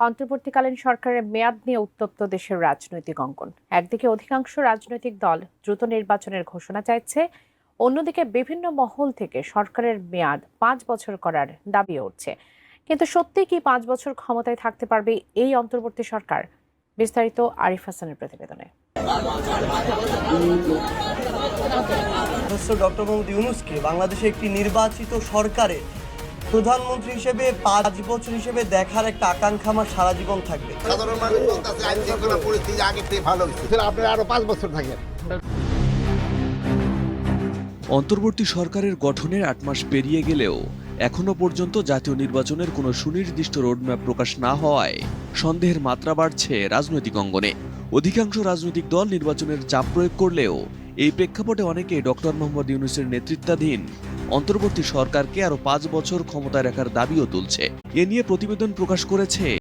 অন্তর্বর্তীকালীন সরকারের মেয়াদ নিয়ে উত্তপ্ত দেশের রাজনৈতিক অঙ্গন। একদিকে অধিকাংশ রাজনৈতিক দল দ্রুত নির্বাচনের ঘোষণা চাইছে, অন্যদিকে বিভিন্ন মহল থেকে সরকারের মেয়াদ 5 বছর করার দাবি উঠছে। কিন্তু সত্যি কি 5 বছর ক্ষমতায় থাকতে পারবে এই অন্তর্বর্তী সরকার? বিস্তারিত আরিফ হাসানের প্রতিবেদনে। ডক্টর মোহাম্মদ ইউনূসকে বাংলাদেশে একটি নির্বাচিত সরকারে প্রধানমন্ত্রী হিসেবে 5 বছর হিসেবে দেখার একটা আকাঙ্ক্ষা আমার সারা জীবন থাকবে। সাধারণ মানুষ বলতেছে আইন শৃঙ্খলা পরিস্থিতি আগে থেকে ভালো হয়েছে, আপনারা আরো 5 বছর থাকেন। অন্তর্বর্তী সরকারের গঠনের 8 মাস পেরিয়ে গেলেও এখনো পর্যন্ত জাতীয় নির্বাচনের কোনো সুনির্দিষ্ট রোডম্যাপ প্রকাশ না হওয়ায় সন্দেহের মাত্রা বাড়ছে রাজনৈতিক অঙ্গনে। অধিকাংশ রাজনৈতিক দল নির্বাচনের চাপ প্রয়োগ করলেও এই প্রেক্ষাপটে অনেকে ডক্টর মোহাম্মদ ইউনূসের নেতৃত্বাধীন অন্তর্বর্তী সরকারকে আরো 5 বছর ক্ষমতায় রাখার দাবিও তুলছে। এ নিয়ে প্রতিবেদন প্রকাশ করেছে